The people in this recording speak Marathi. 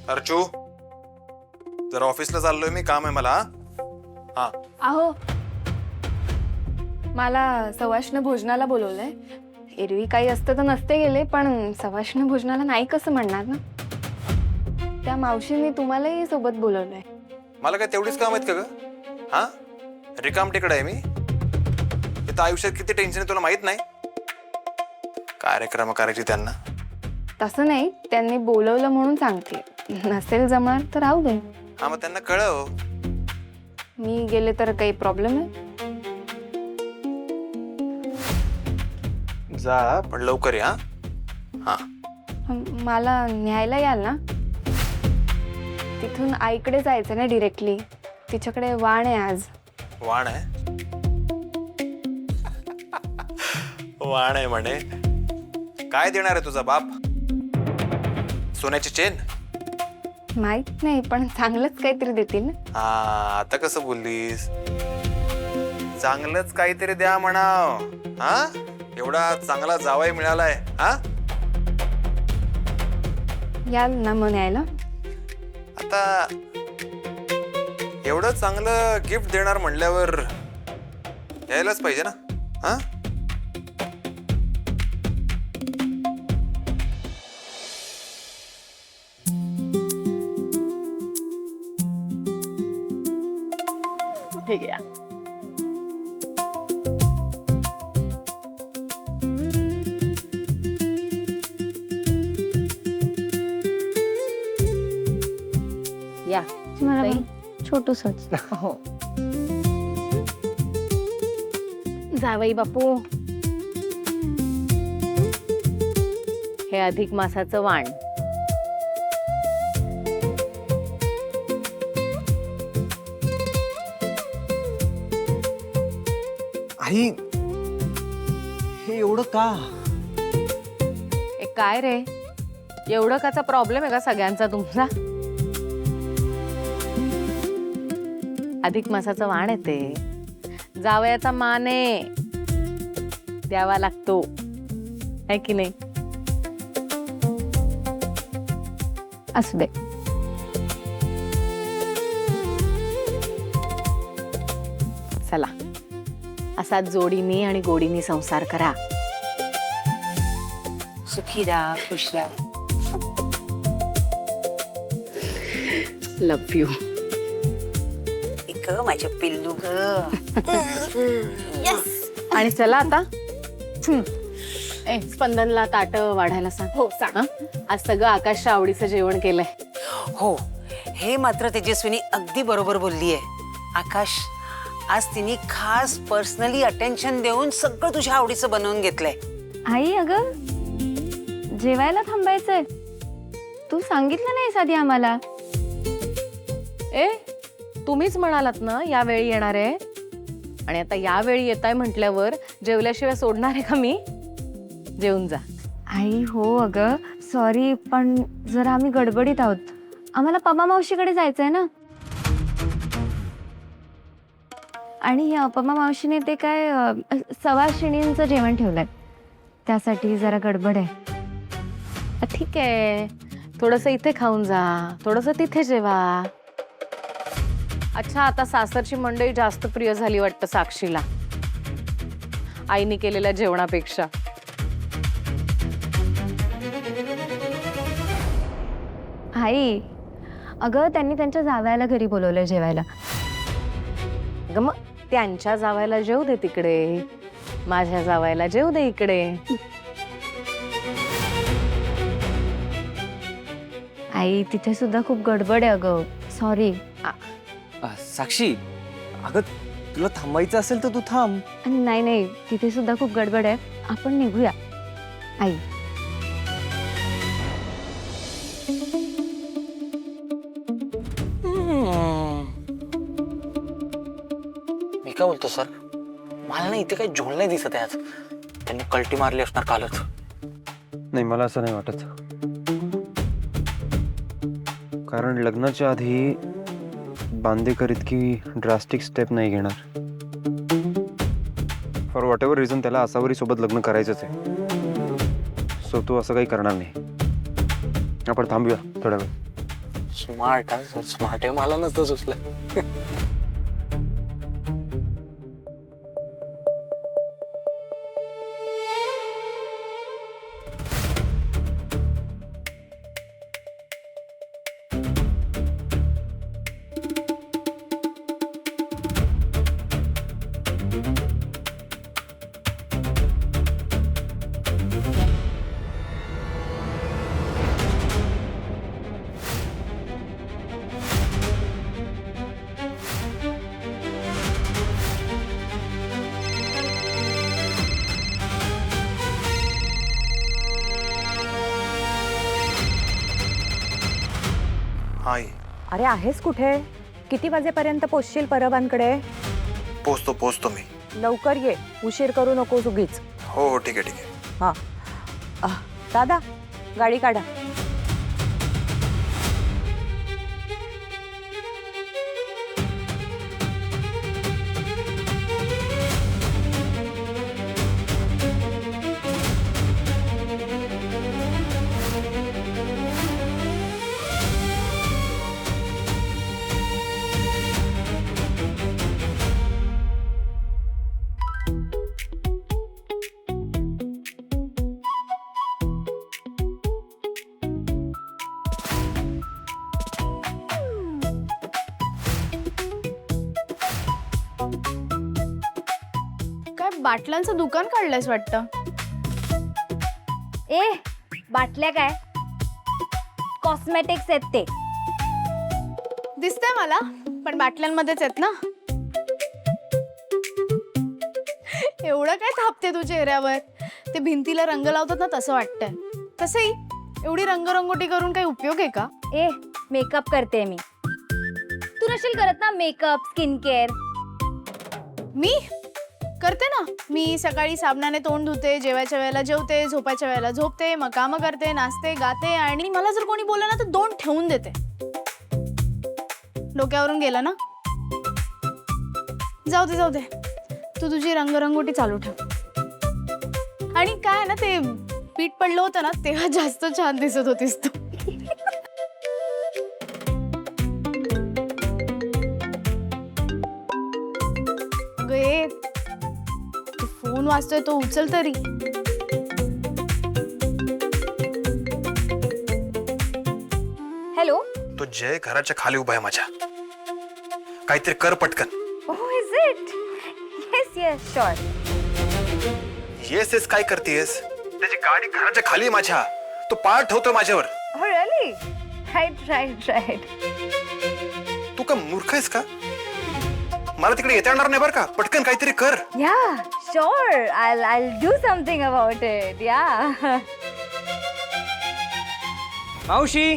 अर्चू, जरा ऑफिसला चाललोय मी, काम आहे मला. हा. अहो, मला सवाष्ण भोजनाला बोलवलंय. एरवी काही असतं तर नसते गेले, पण सवाष्ण भोजनाला नाही कसं म्हणणार ना. त्या मावशींनी तुम्हालाही सोबत बोलवलंय. मला काय तेवढीच काम आहेत का ग? हा, रिकाम टेकडा आहे मी. इथं आयुष्यात किती टेन्शन आहे तुला माहित नाही. कार्यक्रम करायची त्यांना. तसं नाही, त्यांनी बोलवलं म्हणून सांगते. नसेल जमणार तर राहू दे. हा, मग त्यांना कळव. मी गेले तर काही प्रॉब्लेम आहे? जा, पण लवकर या. हा. मला न्यायला याल ना? तिथून आईकडे जायचं ना डिरेक्टली. तिच्याकडे वाण आहे आज. वाण आहे? वाण आहे म्हणे. काय देणार आहे तुझा बाप? सोन्याची चेन? माहित नाही, पण चांगलंच काहीतरी देतील ना. हा, आता कसं बोललीस? चांगलंच काहीतरी द्या म्हणाव. हा, एवढा चांगला जावाई मिळालाय. हा, याल ना मग न्यायला? आता एवढं चांगलं गिफ्ट देणार म्हणल्यावर यायलाच पाहिजे ना. हा, ठीक आहे. या मला छोटूसच. हो. जावई बापू, हे अधिक मासाचं वाण. आई, हे एवढं का? ए काय रे, एवढं काचा प्रॉब्लेम आहे का सगळ्यांचा तुमचा? अधिक मासाचं वाण आहे ते. जावयाचा मान आहे, द्यावा लागतो, आहे की नाही? असू दे. चला, असा जोडीने आणि गोडीने संसार करा. सुखी राहा, खुश राहा. लव यू. एक माझ्या पिल्लू ग. आणि चला आता ए स्पंदनला ताट वाढायला सांग. हो, सांग. हं? आज सगळं आकाशच्या आवडीचं जेवण केलंय. हो, हे मात्र तेजस्विनी अगदी बरोबर बोलली आहे. आकाश, आज तिने खास पर्सनली अटेन्शन देऊन सगळं तुझ्या आवडीचं बनवून घेतलंय. आई, अगं जेवायला थांबायचंय. तू सांगितलं नाही आधी आम्हाला. ए तुम्हीच म्हणालात ना यावेळी येणार आहे, आणि आता यावेळी येताय म्हटल्यावर जेवल्याशिवाय सोडणार आहे का मी? जेवून जा. आई हो, अगं सॉरी, पण जरा आम्ही गडबडीत आहोत. आम्हाला पमा मावशीकडे जायचंय ना. आणि पमा मावशीने ते काय सवाशिणींचं जेवण ठेवलंय, त्यासाठी जरा गडबड आहे. ठीक आहे, थोडंसं इथे खाऊन जा, थोडंसं तिथे जेवा. अच्छा, आता सासरची मंडळी जास्त प्रिय झाली वाटतं साक्षीला आईने केलेल्या जेवणापेक्षा. आई, अगं त्यांनी त्यांच्या जावयाला घरी बोलवलंय जेवायला. अगं मग त्यांच्या जावयाला जेवू दे तिकडे, माझ्या जावयाला जेवू दे इकडे. आई, तिथे सुद्धा खूप गडबड आहे अगं, सॉरी. साक्षी, अगं तुला थांबायचं असेल तर तू थांब. नाही नाही, तिथे सुद्धा खूप गडबड आहे. आपण निघूया. आई, मी काय बोलतो सर, मला ना इथे काही झोल नाही दिसत आहे आज. त्यांनी कल्टी मारली असणार कालच. नाही, मला असं नाही वाटत. कारण लग्नाच्या आधी बांदेकर इतकी ड्रास्टिक स्टेप नाही घेणार. फॉर व्हॉट एव्हर रिझन त्याला आसावरी सोबत लग्न करायचंच आहे. सो तू असं काही करणार नाही. आपण थांबूया थोड्या वेळ. स्मार्ट हा स्मार्ट आहे, मला नसतं सुचलं. हाय. अरे आहेस कुठे? किती वाजेपर्यंत पोचशील परबांकडे? पोचतो मी. लवकर ये, उशीर करू नकोस उगीच. हो ठीक आहे. हा दादा, गाडी काढा. काय बाटल्यांचं दुकान काढलंयस वाटतं. ए बाटल्या काय कॉस्मेटिक्स आहेत ते. दिसतंय मला, पण बाटल्यांमध्येच आहेत ना. एवढं काय थापते तू चेहऱ्यावर? ते भिंतीला रंग लावतात ना तसं वाटतंय. तसंही एवढी रंगरंगोटी करून काही उपयोग आहे का? ए मेकअप करते मी. तू नशील करत ना मेकअप स्किन केअर. मी करते ना. मी सकाळी साबणाने तोंड धुते, जेवायच्या वेळेला जेवते, झोपायच्या वेळेला झोपते, मग कामं करते, नाचते, गाते, आणि मला जर कोणी बोललं ना तर 2 ठेवून देते. डोक्यावरून गेला ना. जाऊ दे तू तुझी रंगरंगोटी चालू ठेव. आणि काय ना, ते पीठ पडलं होतं ना तेव्हा जास्त छान दिसत होतीस तू. अगं ये, तू फोन वाजतोय तो उचल तरी. हॅलो. तो जय घराच्या खाली उभा आहे माझ्या. काहीतरी कर पटकन. Oh is it? Yes yes sure. Yes काय करतेस? त्याची गाडी घराच्या खाली आहे माझ्या. तो पाय ठेवतोय माझ्यावर. हो रिअली? राईट. तू का मूर्ख आहेस का? मला तिकडे येता येणार नाही बरं का. पटकन काहीतरी कर. या sure. I'll do something about it. या मावशी